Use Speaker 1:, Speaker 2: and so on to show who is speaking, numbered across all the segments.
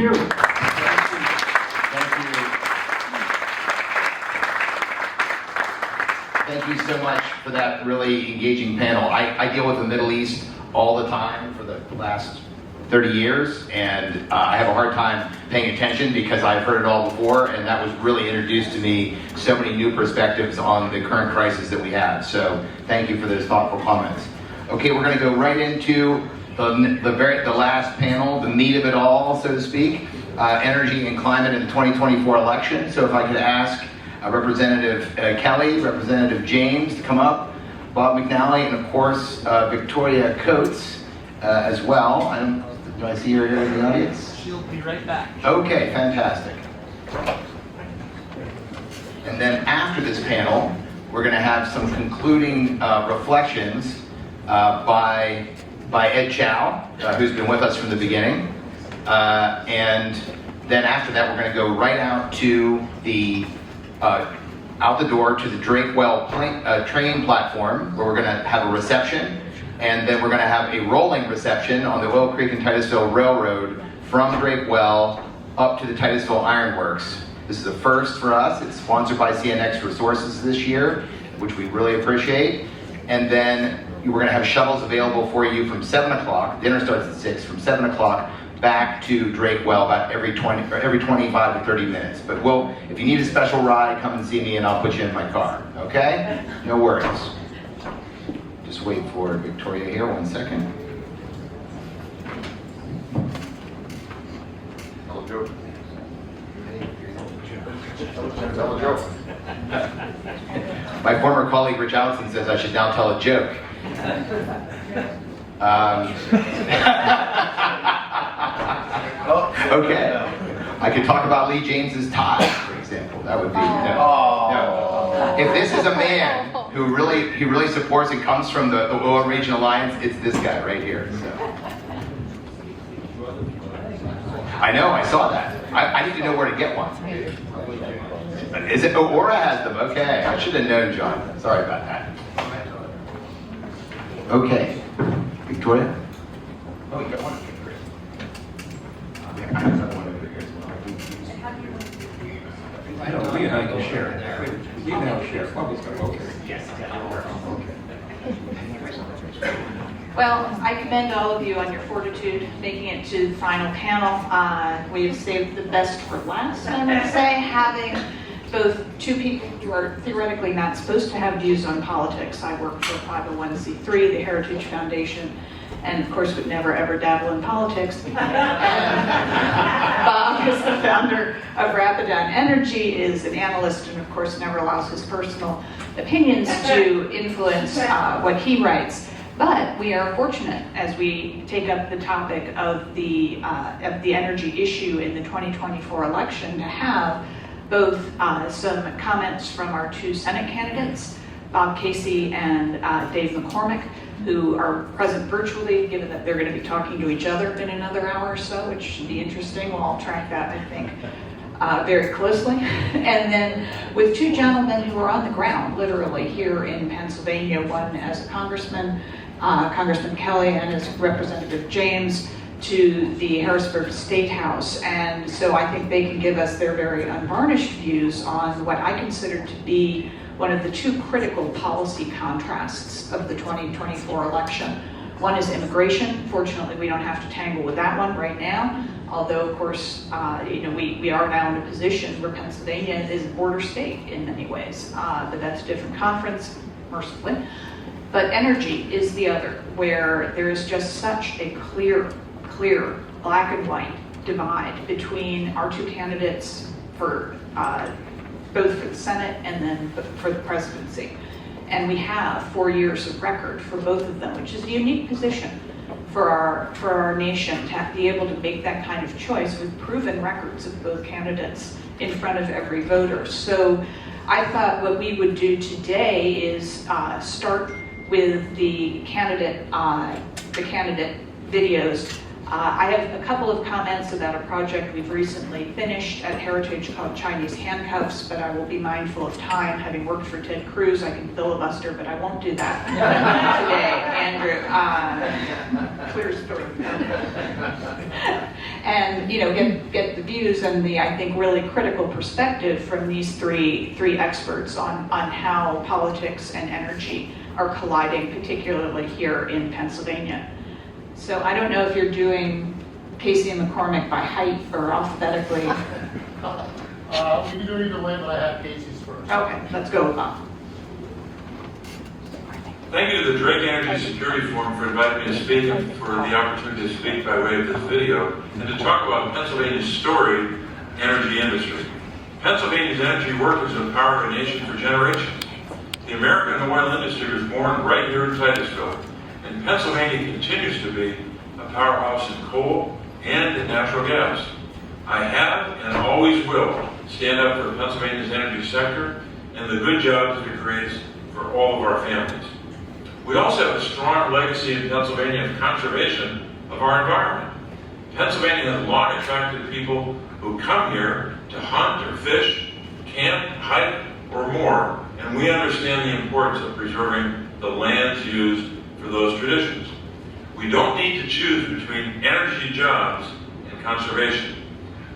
Speaker 1: you.
Speaker 2: Thank you so much for that really engaging panel. I deal with the Middle East all the time for the last 30 years, and I have a hard time paying attention because I've heard it all before, and that was really introduced to me so many new perspectives on the current crisis that we have. So thank you for those thoughtful comments. Okay, we're going to go right into the last panel, the meat of it all, so to speak, energy and climate in the 2024 election. So if I could ask Representative Kelly, Representative James to come up, Bob McNally, and of course Victoria Coates as well. Do I see her here in the audience?
Speaker 3: She'll be right back.
Speaker 2: Okay, fantastic. And then after this panel, we're going to have some concluding reflections by Ed Chow, who's been with us from the beginning. And then after that, we're going to go right out to the out the door to the Drakewell train platform, where we're going to have a reception, and then we're going to have a rolling reception on the Oil Creek and Titusville Railroad from Drakewell up to the Titusville Iron Works. This is a first for us. It's sponsored by CNX Resources this year, which we really appreciate. And then we're going to have shuttles available for you from 7 o'clock. Dinner starts at 6, from 7 o'clock back to Drakewell about every 25 to 30 minutes. But if you need a special ride, come and see me and I'll put you in my car, okay? No worries. Just wait for Victoria here, 1 second. Hello, Joe. Tell a joke. My former colleague Rich Allison says I should now tell a joke. Okay. I could talk about Lee James's tie, for example. That would be no. If this is a man who really supports and comes from the Oil Region Alliance, it's this guy right here. So. I know, I saw that. I need to know where to get one. Is it? Aura has them. Okay, I should have known, John. Sorry about that. Okay, Victoria. Oh, you got one. I have another one over here as well.
Speaker 4: I don't. We and I can share. You can have a share. Bobby's got okay.
Speaker 2: Yes.
Speaker 4: Okay.
Speaker 5: Well, I commend all of you on your fortitude making it to the final panel. We've saved the best for last, I would say, having both two people who are theoretically not supposed to have views on politics. I work for 501c3, the Heritage Foundation, and of course would never ever dabble in politics. Bob is the founder of Rapidan Energy, is an analyst, and of course never allows his personal opinions to influence what he writes. But we are fortunate as we take up the topic of the energy issue in the 2024 election to have both some comments from our two Senate candidates, Bob Casey and Dave McCormick, who are present virtually, given that they're going to be talking to each other in another hour or so, which should be interesting. We'll all track that, I think, very closely. And then with two gentlemen who are on the ground, literally here in Pennsylvania, one as a congressman, Congressman Kelly, and as Representative James, to the Harrisburg State House. And so I think they can give us their very unvarnished views on what I consider to be one of the two critical policy contrasts of the 2024 election. One is immigration. Fortunately, we don't have to tangle with that one right now, although of course, we are now in a position where Pennsylvania is a border state in many ways, but that's a different conference, mercifully. But energy is the other, where there is just such a clear black and white divide between our two candidates for both for the Senate and then for the presidency. And we have 4 years of record for both of them, which is a unique position for our nation to be able to make that kind of choice with proven records of both candidates in front of every voter. So I thought what we would do today is start with the candidate videos. I have a couple of comments about a project we've recently finished at Heritage called Chinese Handcuffs, but I will be mindful of time. Having worked for Ted Cruz, I can filibuster, but I won't do that today, Andrew. Clear story. and get the views and the, I think, really critical perspective from these three experts on how politics and energy are colliding, particularly here in Pennsylvania. So I don't know if you're doing Casey and McCormick by height or alphabetically.
Speaker 1: We can do either way, but I have Casey's first.
Speaker 5: Okay, let's go with that.
Speaker 3: Thank you to the Drake Energy Security Forum for inviting me to speak and for the opportunity to speak by way of this video and to talk about Pennsylvania's storied energy industry. Pennsylvania's energy workers have powered our nation for generations. The American oil industry was born right here in Titusville, and Pennsylvania continues to be a powerhouse in coal and in natural gas. I have and always will stand up for Pennsylvania's energy sector and the good jobs that it creates for all of our families. We also have a strong legacy in Pennsylvania of conservation of our environment. Pennsylvania has long attracted people who come here to hunt or fish, camp, hike, or more, and we understand the importance of preserving the lands used for those traditions. We don't need to choose between energy jobs and conservation.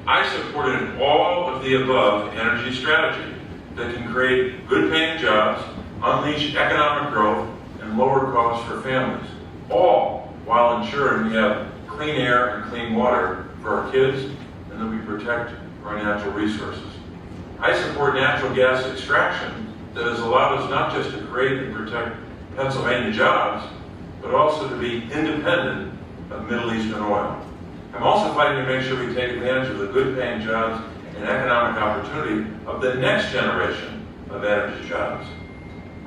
Speaker 3: I support an all of the above energy strategy that can create good paying jobs, unleash economic growth, and lower costs for families, all while ensuring we have clean air and clean water for our kids and that we protect our natural resources. I support natural gas extraction that has allowed us not just to create and protect Pennsylvania jobs, but also to be independent of Middle Eastern oil. I'm also fighting to make sure we take advantage of the good paying jobs and economic opportunity of the next generation of energy jobs.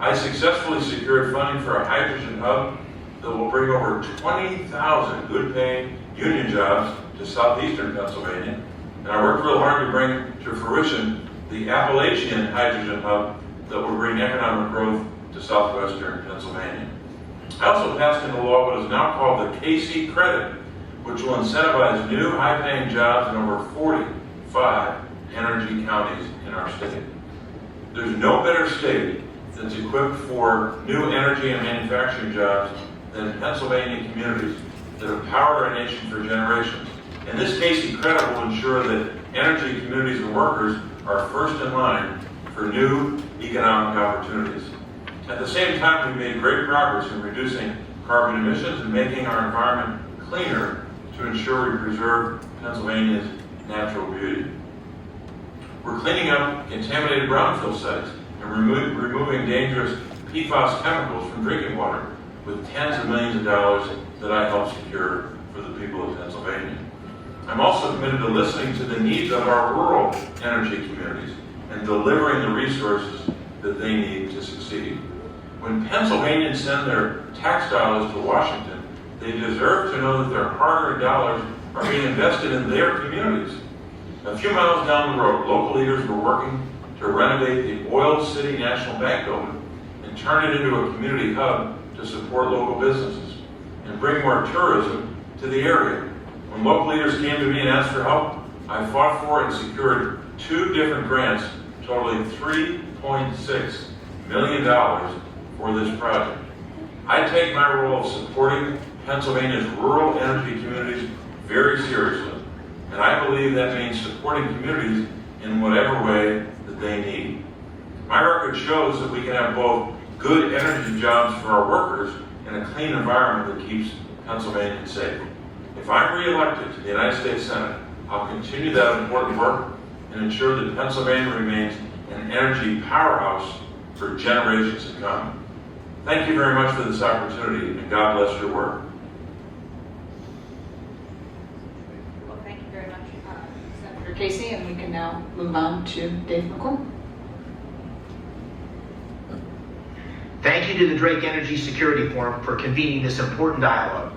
Speaker 3: I successfully secured funding for a hydrogen hub that will bring over 20,000 good-paying union jobs to southeastern Pennsylvania, and I worked real hard to bring to fruition the Appalachian hydrogen hub that will bring economic growth to southwestern Pennsylvania. I also passed into law what is now called the KC credit, which will incentivize new high-paying jobs in over 45 energy counties in our state. There's no better state that's equipped for new energy and manufacturing jobs than Pennsylvania communities that have powered our nation for generations. And this KC credit will ensure that energy communities and workers are first in line for new economic opportunities. At the same time, we've made great progress in reducing carbon emissions and making our environment cleaner to ensure we preserve Pennsylvania's natural beauty. We're cleaning up contaminated brownfield sites and removing dangerous PFAS chemicals from drinking water with tens of millions of dollars that I helped secure for the people of Pennsylvania. I'm also committed to listening to the needs of our rural energy communities and delivering the resources that they need to succeed. When Pennsylvanians send their tax dollars to Washington, they deserve to know that their hard-earned dollars are being invested in their communities. A few miles down the road, local leaders were working to renovate the Oil City National Bank building and turn it into a community hub to support local businesses and bring more tourism to the area. When local leaders came to me and asked for help, I fought for and secured 2 different grants totaling $3.6 million for this project. I take my role of supporting Pennsylvania's rural energy communities very seriously, and I believe that means supporting communities in whatever way that they need. My record shows that we can have both good energy jobs for our workers and a clean environment that keeps Pennsylvanians safe. If I'm re-elected to the United States Senate, I'll continue that important work and ensure that Pennsylvania remains an energy powerhouse for generations to come. Thank you very much for this opportunity, and God bless your work.
Speaker 5: Well, thank you very much, Senator Casey, and we can now move on to Dave McCormick.
Speaker 6: Thank you to the Drake Energy Security Forum for convening this important dialogue.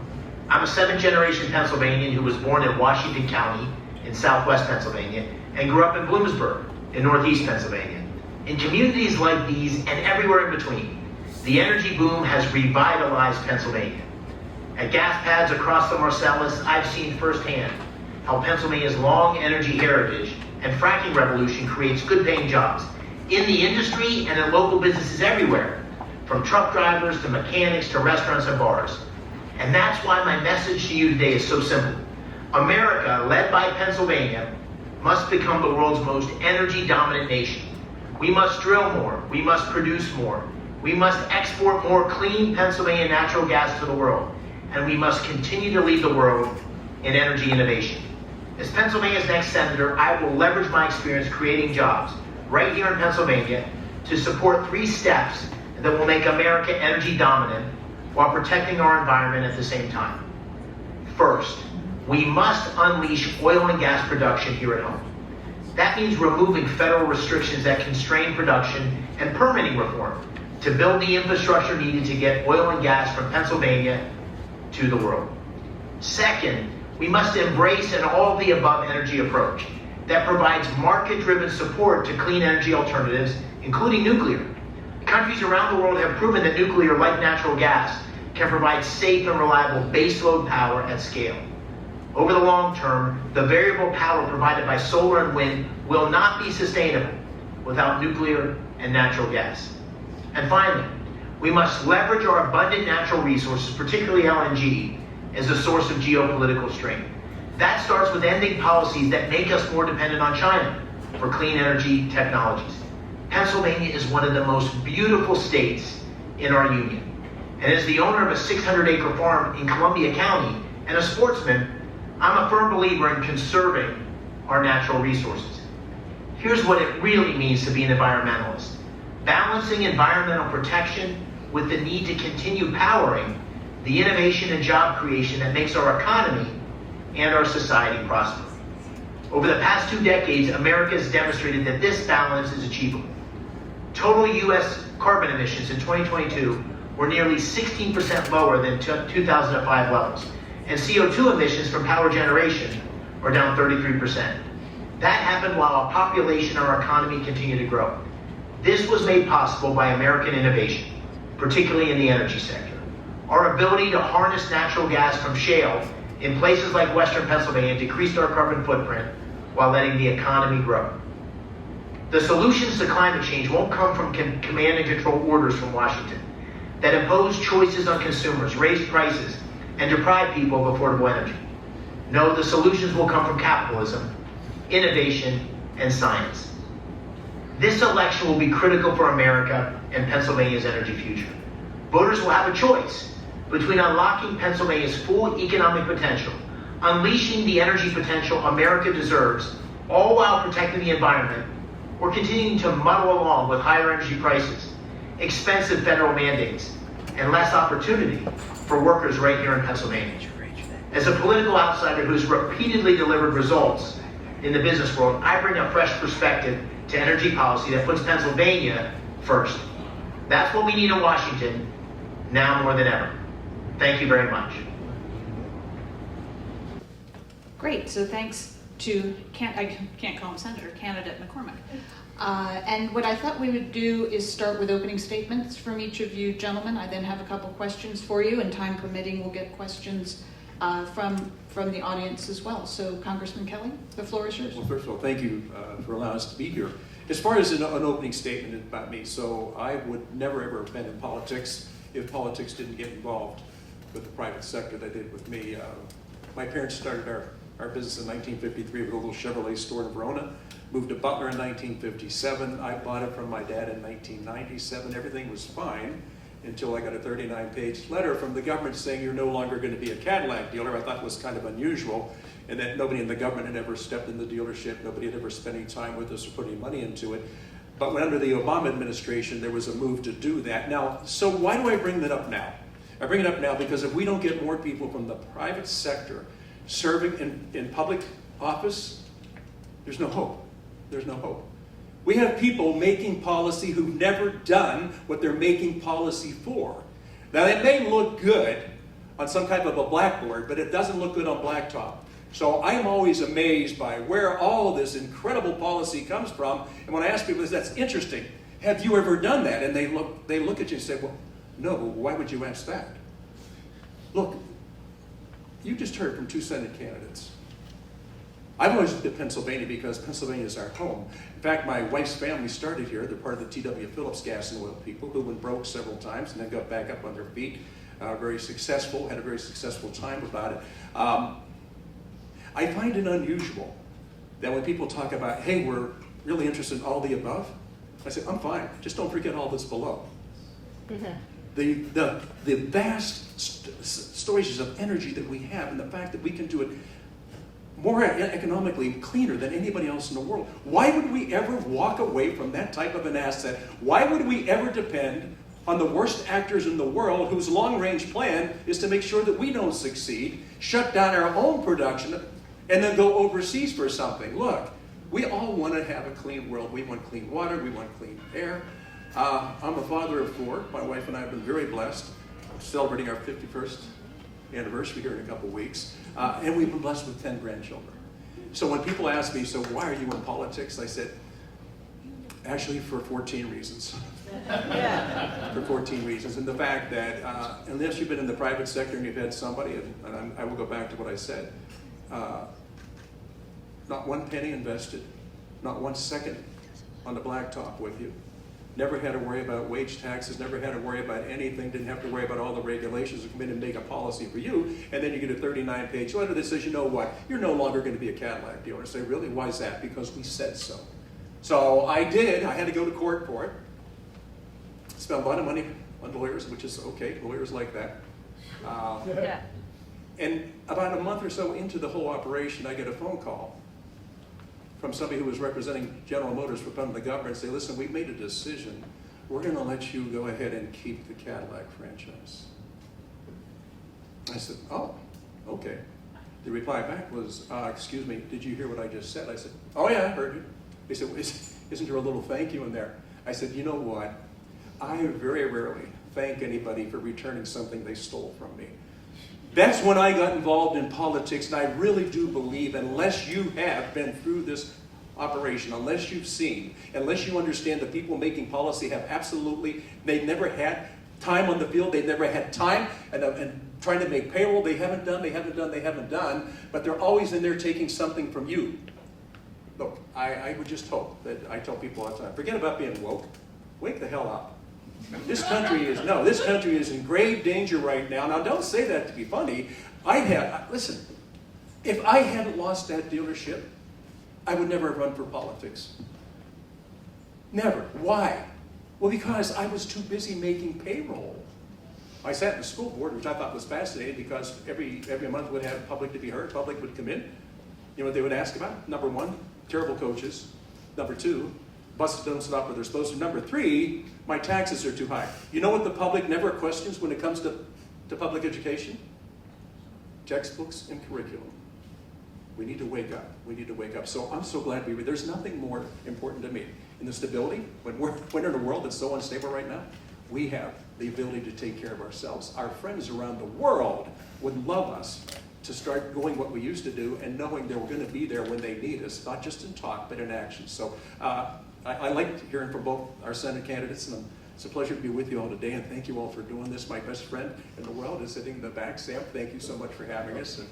Speaker 6: I'm a 7th-generation Pennsylvanian who was born in Washington County in southwest Pennsylvania and grew up in Bloomsburg in northeast Pennsylvania. In communities like these and everywhere in between, the energy boom has revitalized Pennsylvania. At gas pads across the Marcellus, I've seen firsthand how Pennsylvania's long energy heritage and fracking revolution creates good-paying jobs in the industry and in local businesses everywhere, from truck drivers to mechanics to restaurants and bars. And that's why my message to you today is so simple. America, led by Pennsylvania, must become the world's most energy-dominant nation. We must drill more. We must produce more. We must export more clean Pennsylvania natural gas to the world. And we must continue to lead the world in energy innovation. As Pennsylvania's next senator, I will leverage my experience creating jobs right here in Pennsylvania to support 3 steps that will make America energy dominant while protecting our environment at the same time. First, we must unleash oil and gas production here at home. That means removing federal restrictions that constrain production and permitting reform to build the infrastructure needed to get oil and gas from Pennsylvania to the world. Second, we must embrace an all-of-the-above energy approach that provides market-driven support to clean energy alternatives, including nuclear. Countries around the world have proven that nuclear, like natural gas, can provide safe and reliable baseload power at scale. Over the long term, the variable power provided by solar and wind will not be sustainable without nuclear and natural gas. And finally, we must leverage our abundant natural resources, particularly LNG, as a source of geopolitical strength. That starts with ending policies that make us more dependent on China for clean energy technologies. Pennsylvania is one of the most beautiful states in our union. And as the owner of a 600-acre farm in Columbia County and a sportsman, I'm a firm believer in conserving our natural resources. Here's what it really means to be an environmentalist. Balancing environmental protection with the need to continue powering the innovation and job creation that makes our economy and our society prosper. Over the past 2 decades, America has demonstrated that this balance is achievable. Total U.S. carbon emissions in 2022 were nearly 16% lower than 2005 levels, and CO2 emissions from power generation are down 33%. That happened while our population and our economy continue to grow. This was made possible by American innovation, particularly in the energy sector. Our ability to harness natural gas from shale in places like Western Pennsylvania decreased our carbon footprint while letting the economy grow. The solutions to climate change won't come from command and control orders from Washington that impose choices on consumers, raise prices, and deprive people of affordable energy. No, the solutions will come from capitalism, innovation, and science. This election will be critical for America and Pennsylvania's energy future. Voters will have a choice between unlocking Pennsylvania's full economic potential, unleashing the energy potential America deserves, all while protecting the environment, or continuing to muddle along with higher energy prices, expensive federal mandates, and less opportunity for workers right here in Pennsylvania. As a political outsider who's repeatedly delivered results in the business world, I bring a fresh perspective to energy policy that puts Pennsylvania first. That's what we need in Washington, now more than ever. Thank you very much.
Speaker 5: Great, so thanks to, I can't call him Senator, candidate McCormick. And what I thought we would do is start with opening statements from each of you gentlemen. I then have a couple questions for you, and time permitting, we'll get questions from the audience as well. So Congressman Kelly, the floor is yours.
Speaker 7: Well, first of all, thank you for allowing us to be here. As far as an opening statement about me, so I would never ever have been in politics if politics didn't get involved with the private sector they did with me. My parents started our business in 1953 with a little Chevrolet store in Verona. Moved to Butler in 1957. I bought it from my dad in 1997. Everything was fine until I got a 39-page letter from the government saying you're no longer going to be a Cadillac dealer. I thought it was kind of unusual, and that nobody in the government had ever stepped in the dealership. Nobody had ever spent any time with us or put any money into it. But when under the Obama administration, there was a move to do that. Now, so why do I bring that up now? I bring it up now because if we don't get more people from the private sector serving in public office, there's no hope. There's no hope. We have people making policy who've never done what they're making policy for. Now, it may look good on some type of a blackboard, but it doesn't look good on blacktop. So I'm always amazed by where all this incredible policy comes from. And when I ask people, that's interesting. Have you ever done that? And they look at you and say, well, no, but why would you ask that? Look, you just heard from 2 Senate candidates. I've always looked at Pennsylvania because Pennsylvania is our home. In fact, my wife's family started here. They're part of the T.W. Phillips Gas and Oil people who went broke several times and then got back up on their feet. Very successful, had a very successful time about it. I find it unusual that when people talk about, hey, we're really interested in all the above, I say, I'm fine, just don't forget all this below. The vast storages of energy that we have, and the fact that we can do it more economically cleaner than anybody else in the world. Why would we ever walk away from that type of an asset? Why would we ever depend on the worst actors in the world whose long-range plan is to make sure that we don't succeed, shut down our own production, and then go overseas for something? Look, we all want to have a clean world. We want clean water. We want clean air. I'm a father of 4. My wife and I have been very blessed. We're celebrating our 51st anniversary here in a couple weeks. And we've been blessed with 10 grandchildren. So when people ask me, so why are you in politics? I said, actually for 14 reasons. For 14 reasons. And the fact that unless you've been in the private sector and you've had somebody, and I will go back to what I said, not one penny invested, not 1 second on the blacktop with you. Never had to worry about wage taxes, never had to worry about anything, didn't have to worry about all the regulations that come in and make a policy for you, and then you get a 39-page letter that says, you know what, you're no longer going to be a Cadillac dealer. I say, really, why is that? Because we said so. So I did, I had to go to court for it. Spent a lot of money on lawyers, which is okay, lawyers like that. And about a month or so into the whole operation, I get a phone call from somebody who was representing General Motors for the government and say, listen, we've made a decision. We're going to let you go ahead and keep the Cadillac franchise. I said, oh, okay. The reply back was, excuse me, did you hear what I just said? I said, oh yeah, I heard you. They said, isn't there a little thank you in there? I said, you know what? I very rarely thank anybody for returning something they stole from me. That's when I got involved in politics, and I really do believe unless you have been through this operation, unless you've seen, unless you understand the people making policy have absolutely, they've never had time on the field, they've never had time, and trying to make payroll, they haven't done, but they're always in there taking something from you. Look, I would just hope that I tell people all the time, forget about being woke, wake the hell up. This country is in grave danger right now. Now, don't say that to be funny. Listen, if I hadn't lost that dealership, I would never have run for politics. Never. Why? Well, because I was too busy making payroll. I sat in the school board, which I thought was fascinating because every month would have public to be heard. Public would come in. You know what they would ask about? Number 1, terrible coaches. Number 2, buses don't stop where they're supposed to. Number 3, my taxes are too high. You know what the public never questions when it comes to public education? Textbooks and curriculum. We need to wake up. We need to wake up. So I'm so glad there's nothing more important to me. In the stability, when we're in a world that's so unstable right now, we have the ability to take care of ourselves. Our friends around the world would love us to start going what we used to do and knowing that we're going to be there when they need us, not just in talk, but in action. So I liked hearing from both our Senate candidates, and it's a pleasure to be with you all today, and thank you all for doing this. My best friend in the world is sitting in the back. Sam, thank you so much for having us, and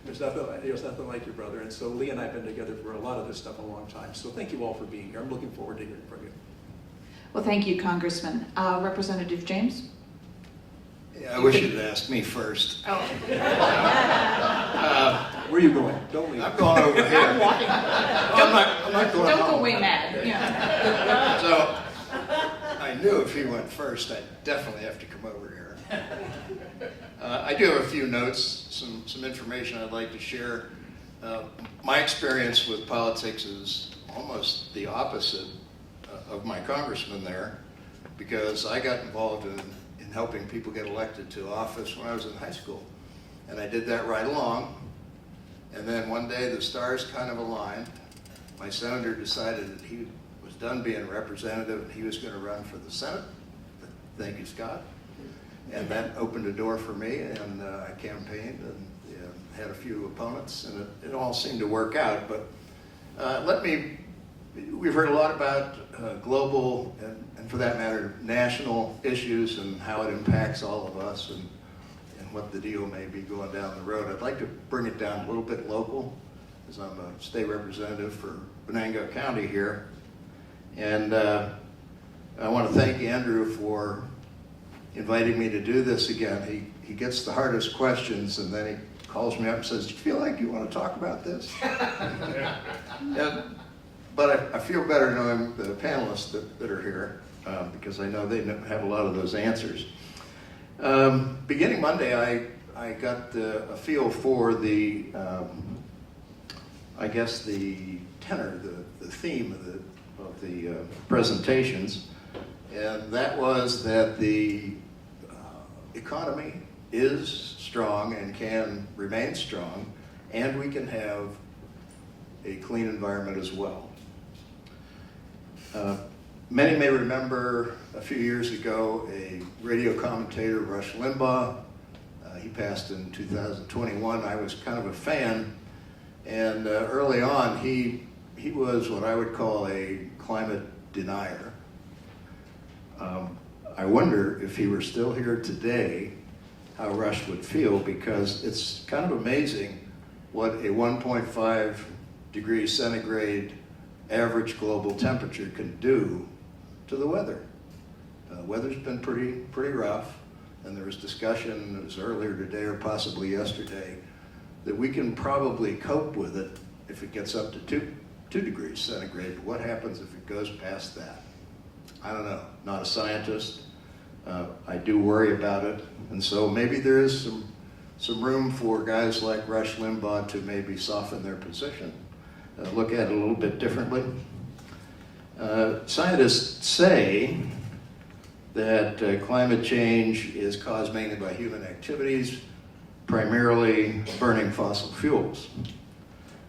Speaker 7: there's nothing like your brother. And so Lee and I have been together for a lot of this stuff a long time, so thank you all for being here. I'm looking forward to hearing from you.
Speaker 5: Well, thank you, Congressman. Representative James?
Speaker 8: Yeah, I wish you'd asked me first.
Speaker 5: Oh.
Speaker 7: Where are you going? Don't leave.
Speaker 8: I'm going over here.
Speaker 5: I'm walking.
Speaker 8: I'm not going
Speaker 5: Don't go
Speaker 8: home.
Speaker 5: away mad. Yeah.
Speaker 8: So I knew if he went first, I'd definitely have to come over here. I do have a few notes, some information I'd like to share. My experience with politics is almost the opposite of my congressman there, because I got involved in helping people get elected to office when I was in high school. And I did that right along. And then one day the stars kind of aligned. My senator decided that he was done being representative and he was going to run for the Senate. Thank you, Scott. And that opened a door for me, and I campaigned and had a few opponents, and it all seemed to work out. But we've heard a lot about global and for that matter, national issues and how it impacts all of us and what the deal may be going down the road. I'd like to bring it down a little bit local, as I'm a state representative for Venango County here. And I want to thank Andrew for inviting me to do this again. He gets the hardest questions, and then he calls me up and says, "Do you feel like you want to talk about this?" But I feel better knowing the panelists that are here because I know they have a lot of those answers. Beginning Monday, I got a feel for the, I guess the tenor, the theme of the presentations, and that was that the economy is strong and can remain strong, and we can have a clean environment as well. Many may remember a few years ago a radio commentator, Rush Limbaugh. He passed in 2021. I was kind of a fan, and early on he was what I would call a climate denier. I wonder if he were still here today, how Rush would feel, because it's kind of amazing what a 1.5 degrees centigrade average global temperature can do to the weather. Weather's been pretty rough, and there was discussion, it was earlier today or possibly yesterday, that we can probably cope with it if it gets up to 2 degrees centigrade. But what happens if it goes past that? I don't know, not a scientist. I do worry about it, and so maybe there is some room for guys like Rush Limbaugh to maybe soften their position, look at it a little bit differently. Scientists say that climate change is caused mainly by human activities, primarily burning fossil fuels.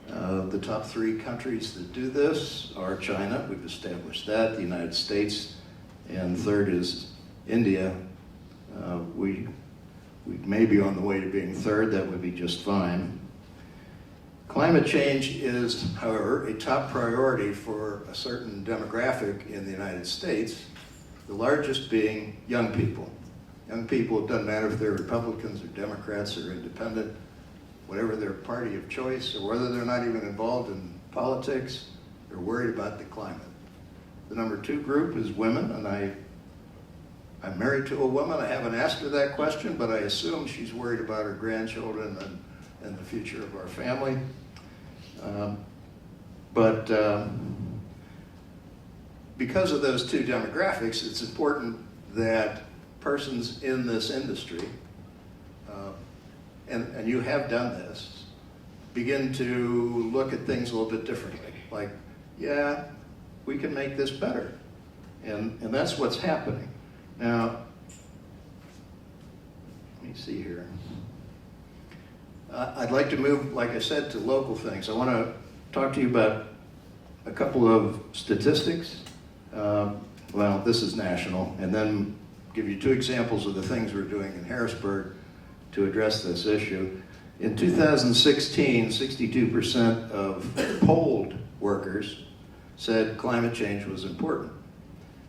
Speaker 8: The top 3 countries that do this are China, we've established that, the United States, and third is India. We may be on the way to being third, that would be just fine. Climate change is, however, a top priority for a certain demographic in the United States, the largest being young people. Young people, it doesn't matter if they're Republicans or Democrats or independent, whatever their party of choice, or whether they're not even involved in politics, they're worried about the climate. The number 2 group is women, and I'm married to a woman. I haven't asked her that question, but I assume she's worried about her grandchildren and the future of our family. Because of those 2 demographics, it's important that persons in this industry, and you have done this, begin to look at things a little bit differently. Like, yeah, we can make this better. And that's what's happening. Now, let me see here. I'd like to move, like I said, to local things. I want to talk to you about a couple of statistics. Well, this is national, and then give you 2 examples of the things we're doing in Harrisburg to address this issue. In 2016, 62% of polled workers said climate change was important.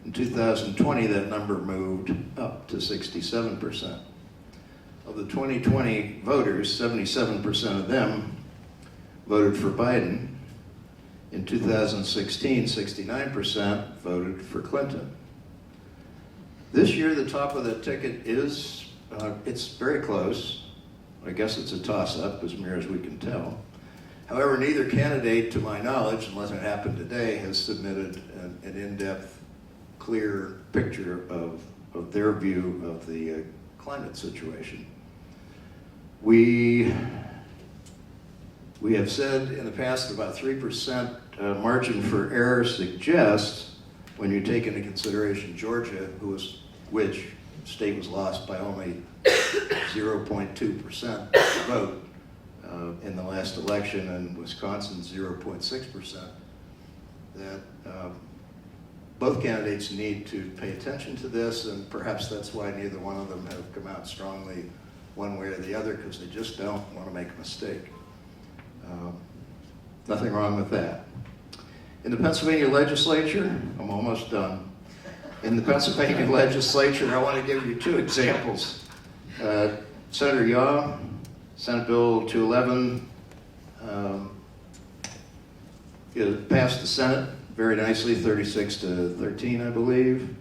Speaker 8: In 2020, that number moved up to 67%. Of the 2020 voters, 77% of them voted for Biden. In 2016, 69% voted for Clinton. This year, the top of the ticket is, it's very close. I guess it's a toss-up, as near as we can tell. However, neither candidate, to my knowledge, unless it happened today, has submitted an in-depth, clear picture of their view of the climate situation. We have said in the past that about 3% margin for error suggests, when you take into consideration Georgia, which state was lost by only 0.2% vote in the last election, and Wisconsin 0.6%, that both candidates need to pay attention to this, and perhaps that's why neither one of them have come out strongly one way or the other, because they just don't want to make a mistake. Nothing wrong with that. In the Pennsylvania legislature, I'm almost done. In the Pennsylvania legislature, I want to give you 2 examples. Senator Yaw, Senate Bill 211, it passed the Senate very nicely, 36 to 13, I believe.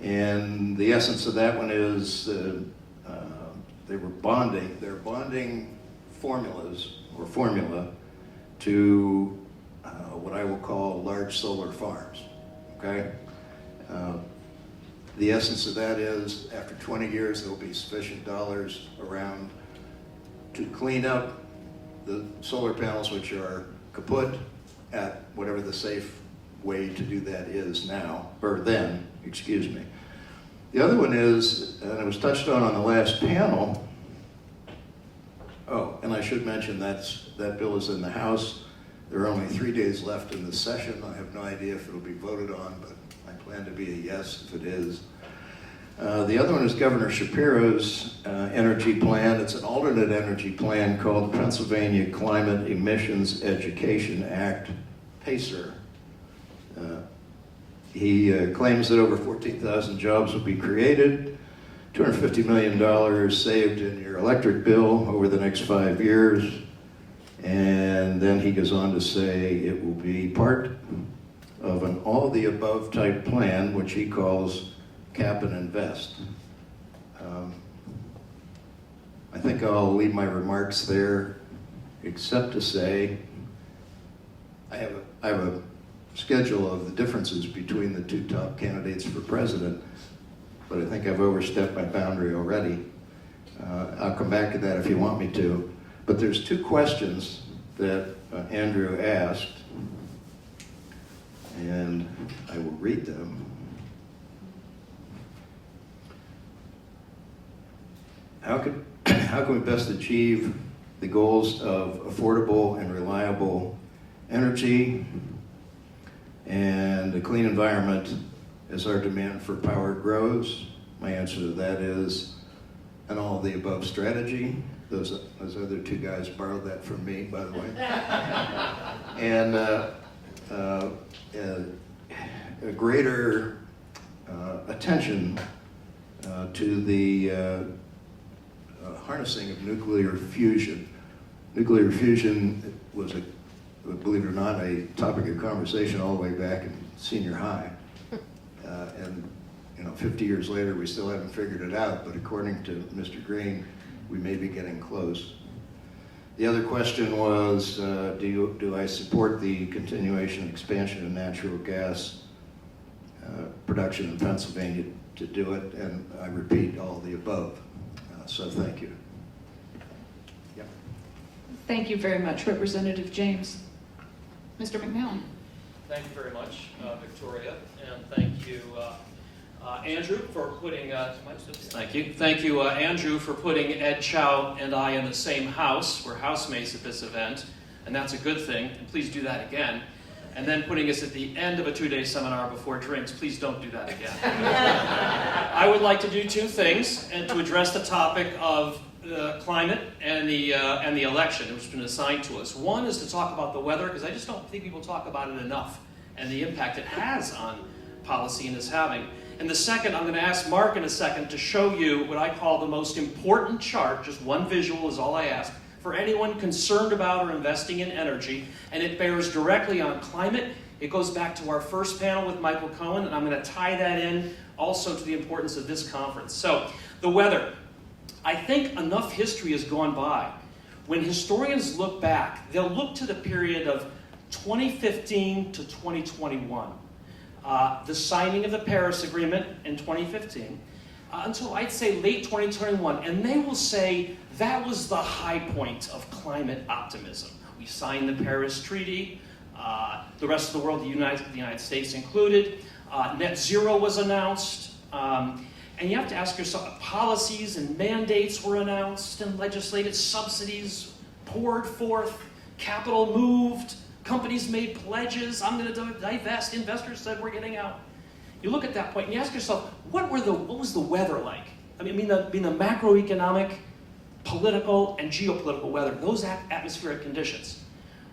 Speaker 8: And the essence of that one is they were bonding. They're bonding formula to what I will call large solar farms, okay? The essence of that is after 20 years, there'll be sufficient dollars around to clean up the solar panels which are kaput at whatever the safe way to do that is now, or then, excuse me. The other one is, and it was touched on the last panel, oh, and I should mention that bill is in the House. There are only 3 days left in the session. I have no idea if it'll be voted on, but I plan to be a yes if it is. The other one is Governor Shapiro's energy plan. It's an alternate energy plan called the Pennsylvania Climate Emissions Education Act, PACER. He claims that over 14,000 jobs will be created, $250 million saved in your electric bill over the next 5 years, and then he goes on to say it will be part of an all-the-above type plan, which he calls cap and invest. I think I'll leave my remarks there, except to say I have a schedule of the differences between the two top candidates for president, but I think I've overstepped my boundary already. I'll come back to that if you want me to. But there's two questions that Andrew asked, and I will read them. How can we best achieve the goals of affordable and reliable energy and a clean environment as our demand for power grows? My answer to that is an all-of-the-above strategy. Those other two guys borrowed that from me, by the way. And a greater attention to the harnessing of nuclear fusion. Nuclear fusion was, believe it or not, a topic of conversation all the way back in senior high. And 50 years later, we still haven't figured it out, but according to Mr. Green, we may be getting close. The other question was, do I support the continuation and expansion of natural gas production in Pennsylvania to do it? And I repeat, all of the above. So thank you. Yep.
Speaker 5: Thank you very much, Representative James. Mr. McNally.
Speaker 9: Thank you very much, Victoria, and thank you, Andrew, for putting. Thank you, Andrew, for putting Ed Chow and I in the same house. We're housemates at this event, and that's a good thing. And please do that again. And then putting us at the end of a 2-day seminar before drinks. Please don't do that again. I would like to do two things, and to address the topic of climate and the election, which has been assigned to us. One is to talk about the weather, because I just don't think people talk about it enough, and the impact it has on policy and is having. And the second, I'm going to ask Mark in a second to show you what I call the most important chart. Just one visual is all I ask, for anyone concerned about or investing in energy, and it bears directly on climate. It goes back to our first panel with Michael Cohen, and I'm going to tie that in also to the importance of this conference. So, the weather. I think enough history has gone by. When historians look back, they'll look to the period of 2015 to 2021. The signing of the Paris Agreement in 2015, until I'd say late 2021, and they will say that was the high point of climate optimism. We signed the Paris Treaty, the rest of the world, the United States included, net zero was announced, and you have to ask yourself, policies and mandates were announced, and legislative subsidies poured forth, capital moved, companies made pledges, I'm going to divest, investors said we're getting out. You look at that point and you ask yourself, what was the weather like? I mean the macroeconomic, political, and geopolitical weather, those atmospheric conditions.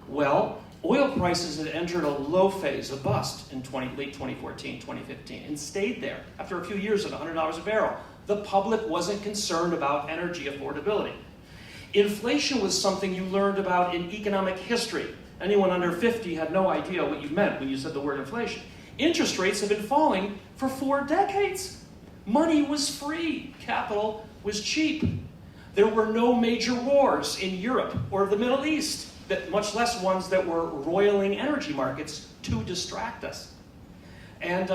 Speaker 9: Well, oil prices had entered a low phase, a bust, in late 2014, 2015, and stayed there after a few years at $100 a barrel. The public wasn't concerned about energy affordability. Inflation was something you learned about in economic history. Anyone under 50 had no idea what you meant when you said the word inflation. Interest rates have been falling for 4 decades. Money was free. Capital was cheap. There were no major wars in Europe or the Middle East, much less ones that were roiling energy markets to distract us. And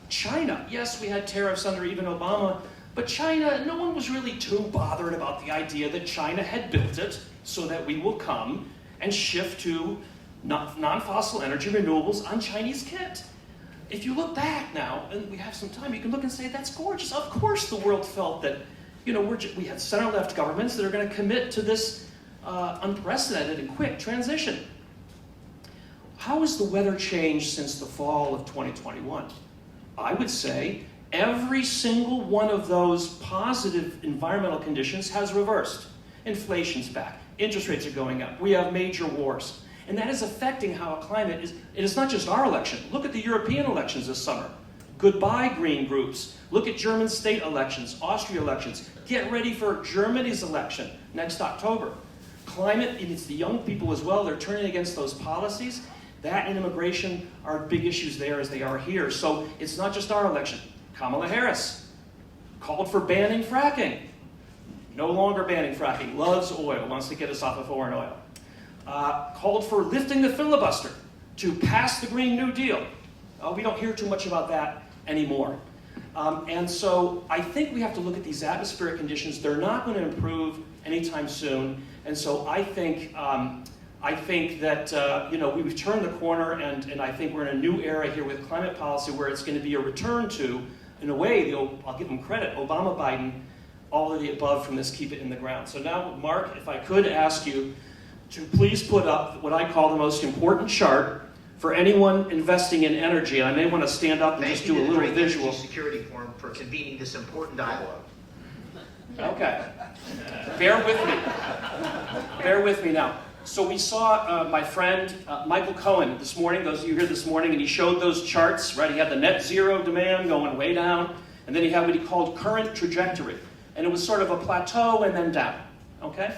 Speaker 9: China, yes, we had tariffs under even Obama, but China, no one was really too bothered about the idea that China had built it so that we will come and shift to non-fossil energy renewables on Chinese kit. If you look back now, and we have some time, you can look and say, that's gorgeous. Of course the world felt that, you know, we had center-left governments that are going to commit to this unprecedented and quick transition. How has the weather changed since the fall of 2021? I would say every single one of those positive environmental conditions has reversed. Inflation's back. Interest rates are going up. We have major wars. And that is affecting how a climate is. It is not just our election. Look at the European elections this summer. Goodbye, green groups. Look at German state elections, Austria elections. Get ready for Germany's election next October. Climate, and it's the young people as well, they're turning against those policies. That and immigration are big issues there as they are here. So it's not just our election. Kamala Harris called for banning fracking. No longer banning fracking. Loves oil, wants to get us off of foreign oil. Called for lifting the filibuster to pass the Green New Deal. We don't hear too much about that anymore. And so I think we have to look at these atmospheric conditions. They're not going to improve anytime soon. And so I think that you know, we've turned the corner, and I think we're in a new era here with climate policy where it's going to be a return to, in a way, I'll give them credit, Obama, Biden, all of the above from this Keep It in the Ground. So now, Mark, if I could ask you to please put up what I call the most important chart for anyone investing in energy. And I may want to stand up and just do a little visual.
Speaker 6: Energy Security Forum for convening this important dialogue.
Speaker 9: Okay. Bear with me. Bear with me now. So we saw my friend Michael Cohen this morning, those of you here this morning, and he showed those charts, right? He had the net zero demand going way down, and then he had what he called current trajectory. And it was sort of a plateau and then down, okay?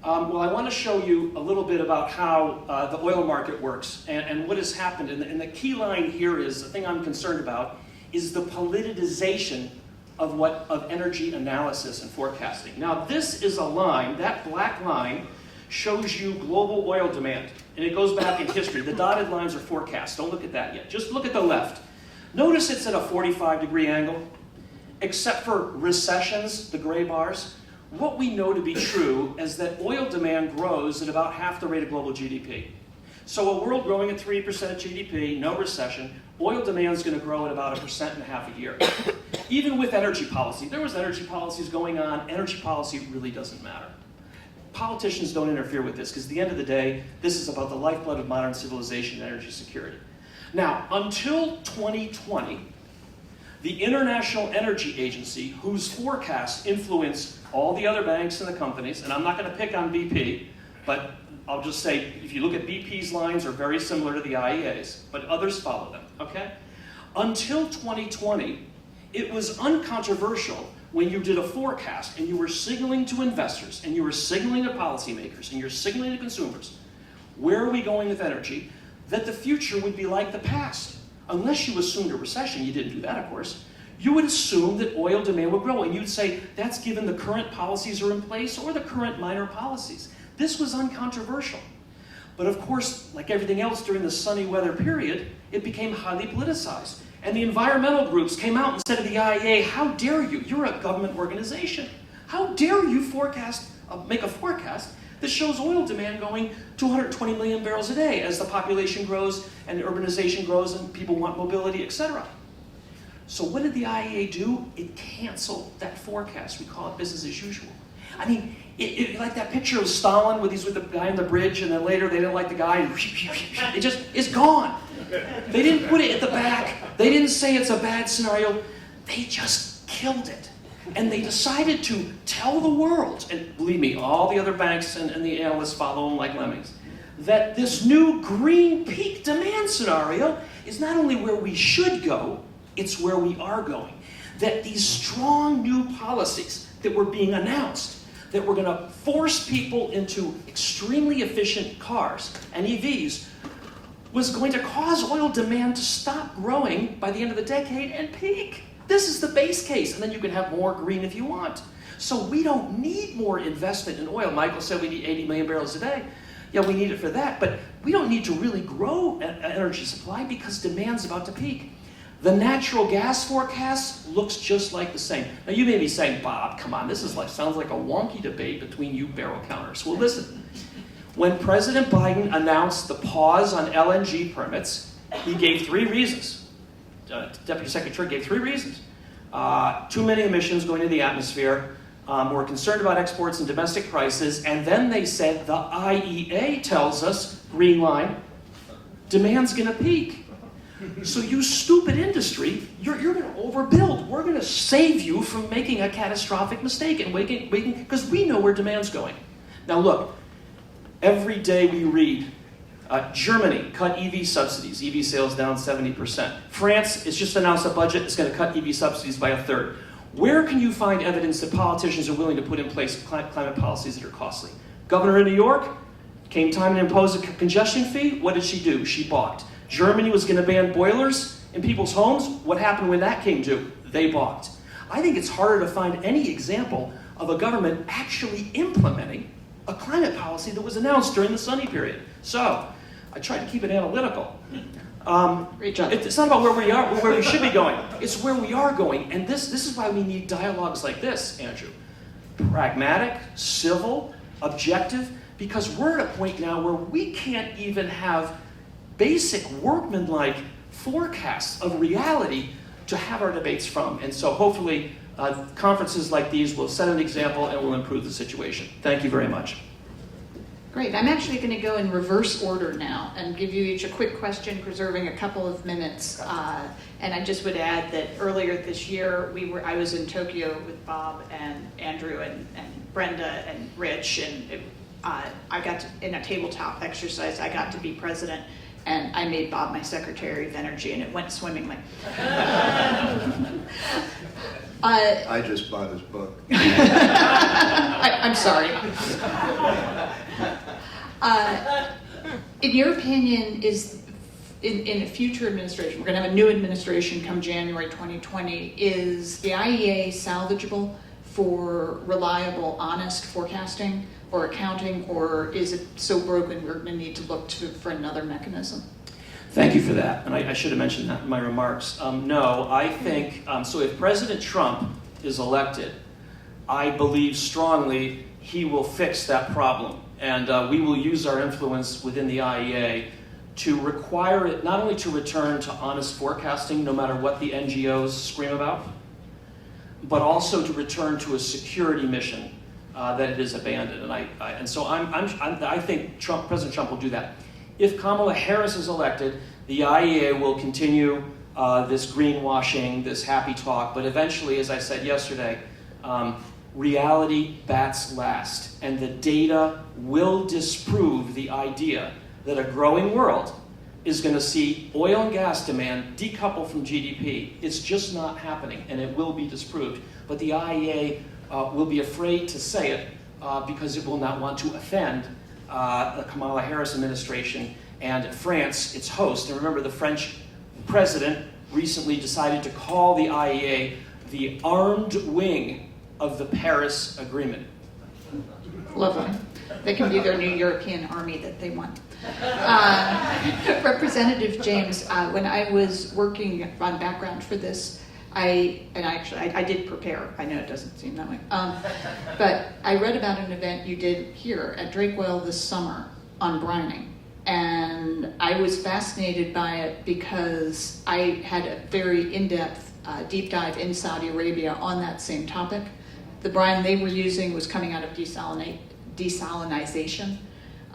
Speaker 9: Well, I want to show you a little bit about how the oil market works and what has happened. And the key line here is, the thing I'm concerned about, is the politicization of energy analysis and forecasting. Now, this is a line, that black line shows you global oil demand. And it goes back in history. The dotted lines are forecasts. Don't look at that yet. Just look at the left. Notice it's at a 45-degree angle, except for recessions, the gray bars. What we know to be true is that oil demand grows at about half the rate of global GDP. So a world growing at 3% of GDP, no recession, oil demand is going to grow at about 1.5% a year. Even with energy policy, there was energy policies going on. Energy policy really doesn't matter. Politicians don't interfere with this because at the end of the day, this is about the lifeblood of modern civilization and energy security. Now, until 2020, the International Energy Agency, whose forecasts influence all the other banks and the companies, and I'm not going to pick on BP, but I'll just say, if you look at BP's lines are very similar to the IEA's, but others follow them, okay? Until 2020, it was uncontroversial when you did a forecast and you were signaling to investors and you were signaling to policymakers and you're signaling to consumers, where are we going with energy, that the future would be like the past. Unless you assumed a recession, you didn't do that, of course, you would assume that oil demand would grow, and you'd say, that's given the current policies are in place or the current minor policies. This was uncontroversial. But of course, like everything else during the sunny weather period, it became highly politicized. And the environmental groups came out and said to the IEA, how dare you? You're a government organization. How dare you make a forecast that shows oil demand going to 120 million barrels a day as the population grows and urbanization grows and people want mobility, etc. So what did the IEA do? It canceled that forecast. We call it business as usual. I mean, like that picture of Stalin with the guy on the bridge, and then later they didn't like the guy, and it's gone. They didn't put it at the back. They didn't say it's a bad scenario. They just killed it. And they decided to tell the world, and believe me, all the other banks and the analysts follow them like lemmings, that this new green peak demand scenario is not only where we should go, it's where we are going. That these strong new policies that were being announced, that were going to force people into extremely efficient cars and EVs, was going to cause oil demand to stop growing by the end of the decade and peak. This is the base case, and then you can have more green if you want. So we don't need more investment in oil. Michael said we need 80 million barrels a day. Yeah, we need it for that, but we don't need to really grow energy supply because demand's about to peak. The natural gas forecast looks just like the same. Now you may be saying, Bob, come on, this is sounds like a wonky debate between you barrel counters. Well, listen, when President Biden announced the pause on LNG permits, he gave 3 reasons. Deputy Secretary gave 3 reasons. Too many emissions going into the atmosphere. We're concerned about exports and domestic prices. And then they said the IEA tells us, green line, demand's going to peak. So you stupid industry, you're going to overbuild. We're going to save you from making a catastrophic mistake and because we know where demand's going. Now look, every day we read, Germany cut EV subsidies, EV sales down 70%. France has just announced a budget that's going to cut EV subsidies by 1/3. Where can you find evidence that politicians are willing to put in place climate policies that are costly? Governor in New York, came time to impose a congestion fee, what did she do? She balked. Germany was going to ban boilers in people's homes. What happened when that came due? They balked. I think it's harder to find any example of a government actually implementing a climate policy that was announced during the sunny period. So, I tried to keep it analytical.
Speaker 5: Great job.
Speaker 9: It's not about where we are, where we should be going. It's where we are going. And this is why we need dialogues like this, Andrew. Pragmatic, civil, objective, because we're at a point now where we can't even have basic workmanlike forecasts of reality to have our debates from. And so hopefully conferences like these will set an example and will improve the situation. Thank you very much.
Speaker 5: Great. I'm actually going to go in reverse order now and give you each a quick question, preserving a couple of minutes. And I just would add that earlier this year, I was in Tokyo with Bob and Andrew and Brenda and Rich, and I got to, in a tabletop exercise, I got to be president, and I made Bob my Secretary of Energy, and it went swimmingly.
Speaker 8: I just bought his book.
Speaker 5: I'm sorry. In your opinion, is in a future administration, we're going to have a new administration come January 2020, is the IEA salvageable for reliable, honest forecasting or accounting, or is it so broken we're going to need to look for another mechanism?
Speaker 9: Thank you for that, and I should have mentioned that in my remarks. No, I think, so if President Trump is elected, I believe strongly he will fix that problem. And we will use our influence within the IEA to require it not only to return to honest forecasting, no matter what the NGOs scream about, but also to return to a security mission that it is abandoned. And so I think President Trump will do that. If Kamala Harris is elected, the IEA will continue this greenwashing, this happy talk, but eventually, as I said yesterday, reality bats last, and the data will disprove the idea that a growing world is going to see oil and gas demand decouple from GDP. It's just not happening, and it will be disproved. But the IEA will be afraid to say it because it will not want to offend the Kamala Harris administration and France, its host. And remember, the French president recently decided to call the IEA the armed wing of the Paris Agreement.
Speaker 5: Lovely. They can be their new European army that they want. Representative James, when I was working on background for this, I did prepare. I know it doesn't seem that way. But I read about an event you did here at Drakewell this summer on brining. And I was fascinated by it because I had a very in-depth deep dive in Saudi Arabia on that same topic. The brine they were using was coming out of desalinization,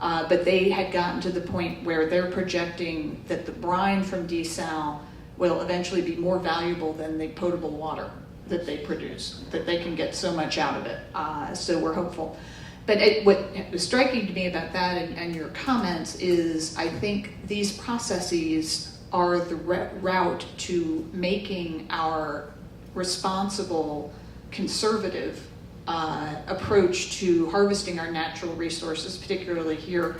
Speaker 5: but they had gotten to the point where they're projecting that the brine from desal will eventually be more valuable than the potable water that they produce, that they can get so much out of it. So we're hopeful. But what was striking to me about that and your comments is I think these processes are the route to making our responsible, conservative approach to harvesting our natural resources, particularly here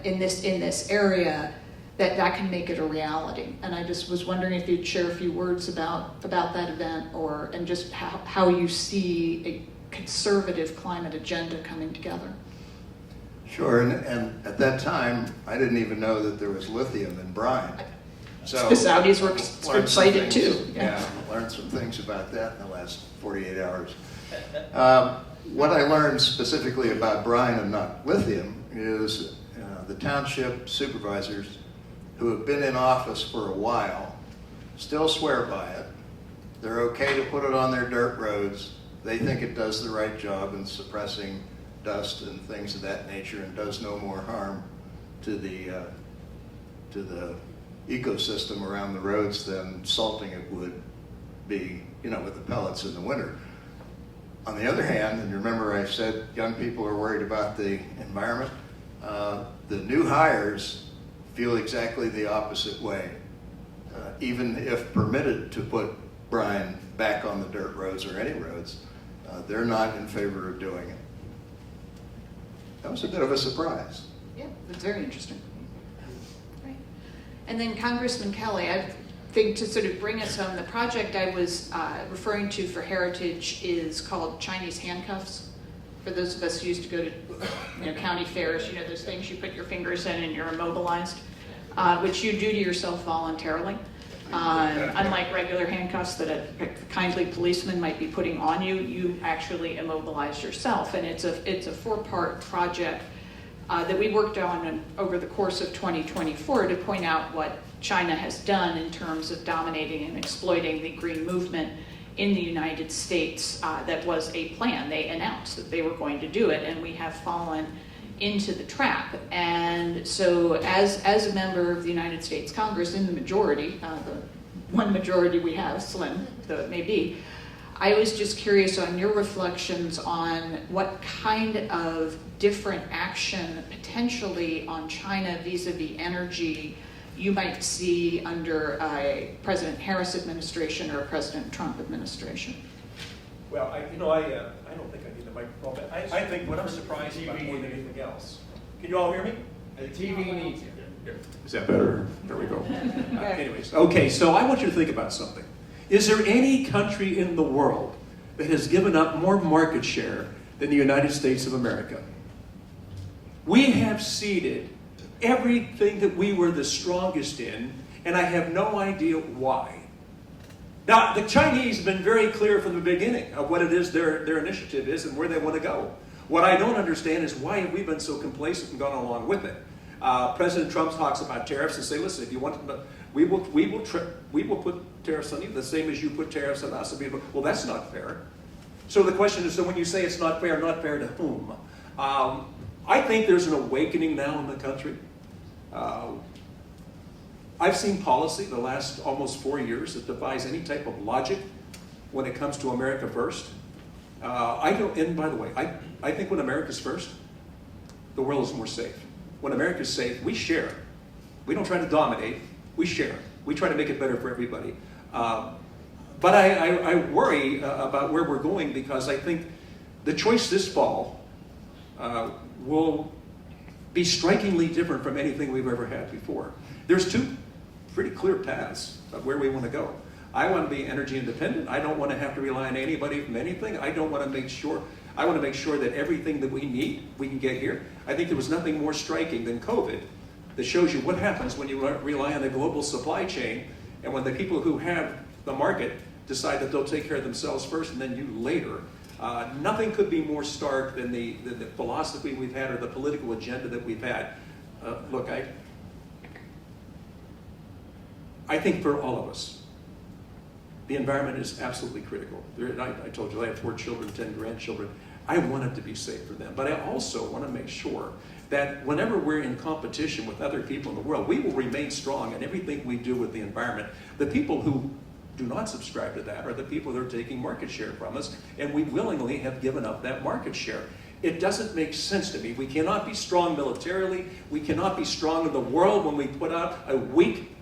Speaker 5: in this area, that can make it a reality. And I just was wondering if you'd share a few words about that event, and just how you see a conservative climate agenda coming together.
Speaker 8: Sure, and at that time, I didn't even know that there was lithium in brine. So
Speaker 5: The Saudis were
Speaker 8: learned some
Speaker 5: excited
Speaker 8: things-
Speaker 5: too.
Speaker 8: Yeah, learned some things about that in the last 48 hours. What I learned specifically about brine and not lithium is the township supervisors who have been in office for a while still swear by it. They're okay to put it on their dirt roads. They think it does the right job in suppressing dust and things of that nature and does no more harm to the ecosystem around the roads than salting it would be, with the pellets in the winter. On the other hand, and remember I said young people are worried about the environment, the new hires feel exactly the opposite way. Even if permitted to put brine back on the dirt roads or any roads, they're not in favor of doing it. That was a bit of a surprise.
Speaker 5: Yeah, it's very interesting. Right. And then Congressman Kelly, I think to sort of bring us home, the project I was referring to for Heritage is called Chinese handcuffs. For those of us who used to go to county fairs, those things you put your fingers in and you're immobilized, which you do to yourself voluntarily. Unlike regular handcuffs that a kindly policeman might be putting on you, you actually immobilize yourself. And it's a 4-part project that we worked on over the course of 2024 to point out what China has done in terms of dominating and exploiting the green movement in the United States. That was a plan. They announced that they were going to do it, and we have fallen into the trap. And so as a member of the United States Congress in the majority, the one majority we have, slim though it may be, I was just curious on your reflections on what kind of different action potentially on China vis-a-vis energy you might see under a President Harris administration or a President Trump administration.
Speaker 7: Well, I don't think I need the microphone, but I think what I'm surprised about more than anything else. Can you all hear me?
Speaker 4: The TV needs it.
Speaker 7: Is that better? There we go. Anyways, okay, so I want you to think about something. Is there any country in the world that has given up more market share than the United States of America? We have ceded everything that we were the strongest in, and I have no idea why. Now, the Chinese have been very clear from the beginning of what it is their initiative is and where they want to go. What I don't understand is why have we been so complacent and gone along with it? President Trump talks about tariffs and say, listen, if you want to, we will put tariffs on you the same as you put tariffs on us. Well, that's not fair. So the question is, so when you say it's not fair to whom? I think there's an awakening now in the country. I've seen policy the last almost 4 years that defies any type of logic when it comes to America first. And by the way, I think when America's first, the world is more safe. When America's safe, we share. We don't try to dominate, we share. We try to make it better for everybody. But I worry about where we're going because I think the choice this fall will be strikingly different from anything we've ever had before. There's 2 pretty clear paths of where we want to go. I want to be energy independent. I don't want to have to rely on anybody from anything. I want to make sure that everything that we need, we can get here. I think there was nothing more striking than COVID that shows you what happens when you rely on a global supply chain and when the people who have the market decide that they'll take care of themselves first and then you later. Nothing could be more stark than the philosophy we've had or the political agenda that we've had. Look, I think for all of us, the environment is absolutely critical. I told you I have 4 children, 10 grandchildren. I want it to be safe for them, but I also want to make sure that whenever we're in competition with other people in the world, we will remain strong in everything we do with the environment. The people who do not subscribe to that are the people that are taking market share from us, and we willingly have given up that market share. It doesn't make sense to me. We cannot be strong militarily. We cannot be strong in the world when we put out a weak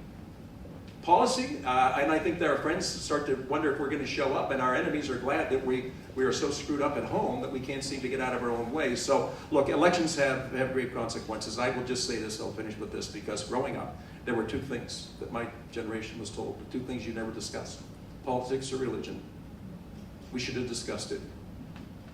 Speaker 7: policy, and I think that our friends start to wonder if we're going to show up, and our enemies are glad that we are so screwed up at home that we can't seem to get out of our own way. So, look, elections have great consequences. I will just say this, I'll finish with this, because growing up, there were two things that my generation was told, the two things you never discuss, politics or religion. We should have discussed it,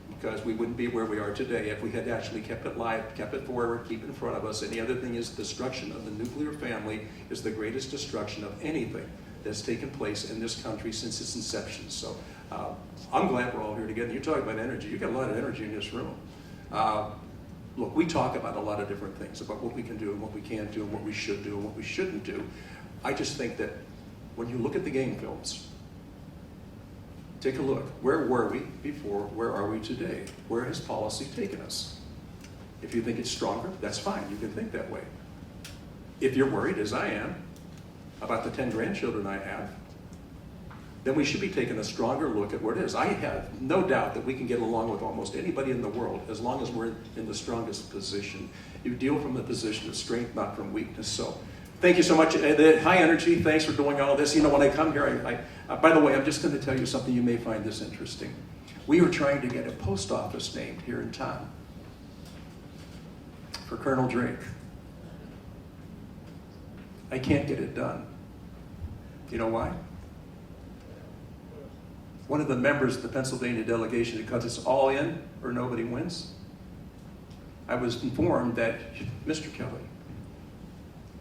Speaker 7: because we wouldn't be where we are today if we had actually kept it live, kept it forward, keep it in front of us. And the other thing is destruction of the nuclear family is the greatest destruction of anything that's taken place in this country since its inception. So I'm glad we're all here together. You talk about energy. You've got a lot of energy in this room. Look, we talk about a lot of different things, about what we can do and what we can't do and what we should do and what we shouldn't do. I just think that when you look at the game films, take a look. Where were we before? Where are we today? Where has policy taken us? If you think it's stronger, that's fine. You can think that way. If you're worried, as I am, about the 10 grandchildren I have, then we should be taking a stronger look at where it is. I have no doubt that we can get along with almost anybody in the world as long as we're in the strongest position. You deal from the position of strength, not from weakness. So thank you so much. High energy, thanks for doing all this. You know, when I come here, by the way, I'm just going to tell you something. You may find this interesting. We were trying to get a post office named here in town for Colonel Drake. I can't get it done. You know why? One of the members of the Pennsylvania delegation, because it's all in or nobody wins, I was informed that, Mr. Kelly,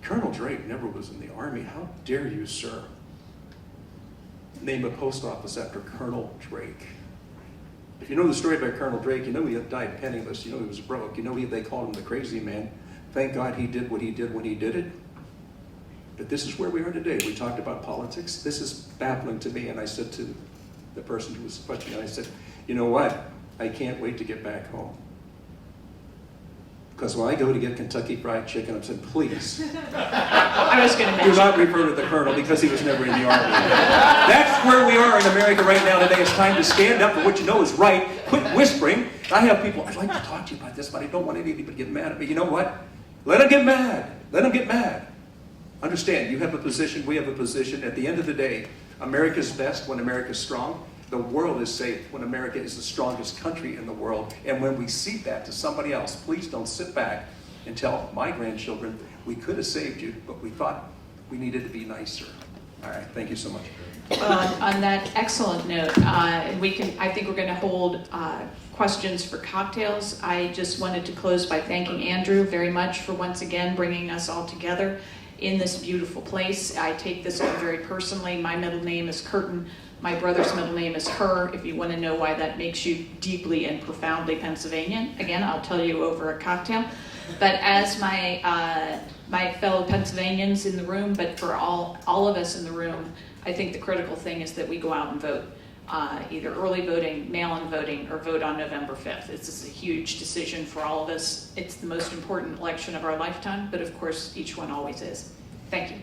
Speaker 7: Colonel Drake never was in the Army. How dare you, sir, name a post office after Colonel Drake? If you know the story about Colonel Drake, you know he died penniless. You know he was broke. You know they called him the crazy man. Thank God he did what he did when he did it. But this is where we are today. We talked about politics. This is baffling to me. And I said to the person who was questioning, I said, you know what? I can't wait to get back home. Because when I go to get Kentucky Fried Chicken, I'm saying, please,
Speaker 5: I was going to
Speaker 7: do
Speaker 5: mention.
Speaker 7: not refer to the colonel because he was never in the Army. That's where we are in America right now today. It's time to stand up for what you know is right. Quit whispering. I have people, I'd like to talk to you about this, but I don't want anybody to get mad at me. You know what? Let them get mad. Let them get mad. Understand, you have a position, we have a position. At the end of the day, America's best when America's strong. The world is safe when America is the strongest country in the world. And when we cede that to somebody else, please don't sit back and tell my grandchildren, we could have saved you, but we thought we needed to be nicer. All right, thank you so much.
Speaker 5: On that excellent note, I think we're going to hold questions for cocktails. I just wanted to close by thanking Andrew very much for once again bringing us all together in this beautiful place. I take this on very personally. My middle name is Curtin. My brother's middle name is Herr. If you want to know why that makes you deeply and profoundly Pennsylvanian, again, I'll tell you over a cocktail. But as my fellow Pennsylvanians in the room, but for all of us in the room, I think the critical thing is that we go out and vote. Either early voting, mail-in voting, or vote on November 5th. This is a huge decision for all of us. It's the most important election of our lifetime, but of course, each one always is. Thank you.